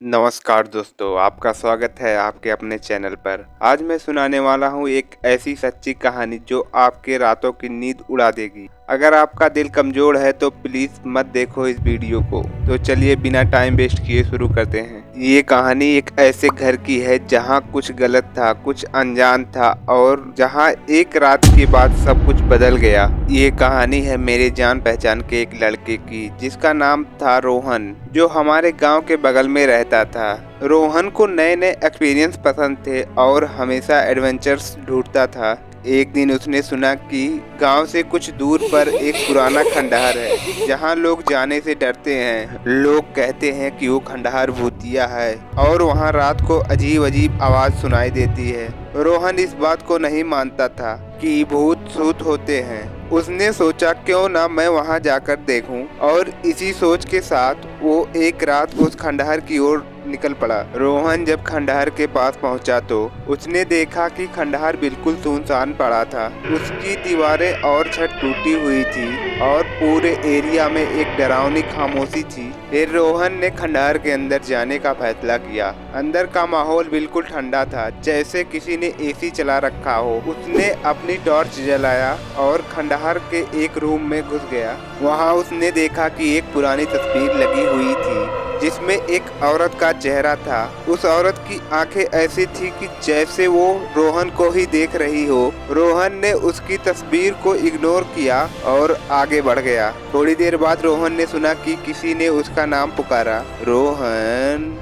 नमस्कार दोस्तों, आपका स्वागत है आपके अपने चैनल पर। आज मैं सुनाने वाला हूँ एक ऐसी सच्ची कहानी जो आपके रातों की नींद उड़ा देगी। अगर आपका दिल कमज़ोर है तो प्लीज़ मत देखो इस वीडियो को। तो चलिए बिना टाइम वेस्ट किए शुरू करते हैं। ये कहानी एक ऐसे घर की है जहाँ कुछ गलत था, कुछ अनजान था और जहाँ एक रात के बाद सब कुछ बदल गया। ये कहानी है मेरे जान पहचान के एक लड़के की जिसका नाम था रोहन, जो हमारे गांव के बगल में रहता था। रोहन को नए नए एक्सपीरियंस पसंद थे और हमेशा एडवेंचर्स ढूंढता था। एक दिन उसने सुना कि गांव से कुछ दूर पर एक पुराना खंडहर है जहां लोग जाने से डरते हैं। लोग कहते हैं कि वो खंडहर भूतिया है और वहां रात को अजीब अजीब आवाज सुनाई देती है। रोहन इस बात को नहीं मानता था कि भूत सूत होते हैं। उसने सोचा क्यों ना मैं वहां जाकर देखूं, और इसी सोच के साथ वो एक रात उस खंडहर की ओर निकल पड़ा। रोहन जब खंडहर के पास पहुंचा तो उसने देखा कि खंडहर बिल्कुल सुनसान पड़ा था। उसकी दीवारें और छत टूटी हुई थी और पूरे एरिया में एक डरावनी खामोशी थी। फिर रोहन ने खंडहर के अंदर जाने का फैसला किया। अंदर का माहौल बिल्कुल ठंडा था, जैसे किसी ने एसी चला रखा हो। उसने अपनी टॉर्च जलाया और खंडहर के एक रूम में घुस गया। वहां उसने देखा कि एक पुरानी तस्वीर लगी हुई थी जिसमें एक औरत का चेहरा था। उस औरत की आंखें ऐसी थी कि जैसे वो रोहन को ही देख रही हो। रोहन ने उसकी तस्वीर को इग्नोर किया और आगे बढ़ गया। थोड़ी देर बाद रोहन ने सुना कि किसी ने उसका नाम पुकारा, रोहन,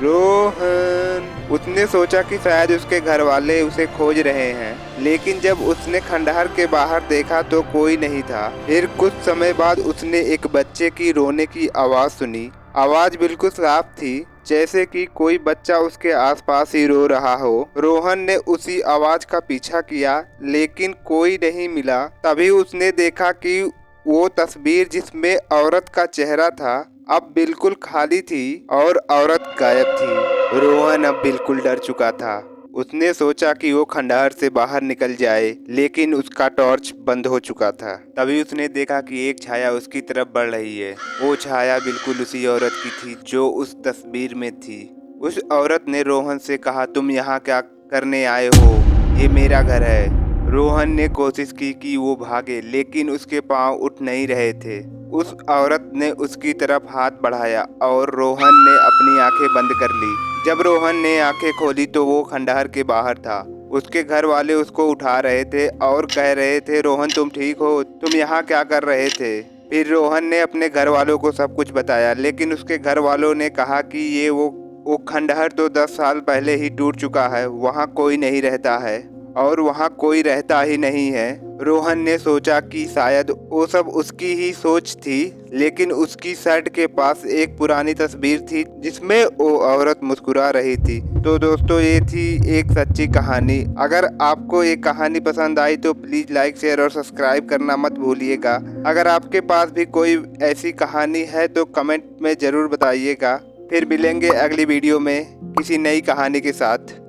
रोहन। उसने सोचा कि शायद उसके घर वाले उसे खोज रहे हैं, लेकिन जब उसने खंडहर के बाहर देखा तो कोई नहीं था। फिर कुछ समय बाद उसने एक बच्चे की रोने की आवाज़ सुनी। आवाज़ बिल्कुल साफ थी, जैसे कि कोई बच्चा उसके आसपास ही रो रहा हो। रोहन ने उसी आवाज़ का पीछा किया, लेकिन कोई नहीं मिला। तभी उसने देखा कि वो तस्वीर जिसमें औरत का चेहरा था अब बिल्कुल खाली थी और औरत गायब थी। रोहन अब बिल्कुल डर चुका था। उसने सोचा कि वो खंडहर से बाहर निकल जाए, लेकिन उसका टॉर्च बंद हो चुका था। तभी उसने देखा कि एक छाया उसकी तरफ बढ़ रही है। वो छाया बिल्कुल उसी औरत की थी जो उस तस्वीर में थी। उस औरत ने रोहन से कहा, तुम यहाँ क्या करने आए हो? ये मेरा घर है। रोहन ने कोशिश की कि वो भागे, लेकिन उसके पांव उठ नहीं रहे थे। उस औरत ने उसकी तरफ हाथ बढ़ाया और रोहन ने अपनी आंखें बंद कर ली। जब रोहन ने आंखें खोली तो वो खंडहर के बाहर था। उसके घर वाले उसको उठा रहे थे और कह रहे थे, रोहन तुम ठीक हो? तुम यहाँ क्या कर रहे थे? फिर रोहन ने अपने घर वालों को सब कुछ बताया, लेकिन उसके घर वालों ने कहा कि ये वो खंडहर तो 10 साल पहले ही टूट चुका है। वहाँ कोई नहीं रहता है और वहाँ कोई रहता ही नहीं है। रोहन ने सोचा कि शायद वो सब उसकी ही सोच थी, लेकिन उसकी शर्ट के पास एक पुरानी तस्वीर थी जिसमें वो औरत मुस्कुरा रही थी। तो दोस्तों, ये थी एक सच्ची कहानी। अगर आपको ये कहानी पसंद आई तो प्लीज़ लाइक, शेयर और सब्सक्राइब करना मत भूलिएगा। अगर आपके पास भी कोई ऐसी कहानी है तो कमेंट में ज़रूर बताइएगा। फिर मिलेंगे अगली वीडियो में किसी नई कहानी के साथ।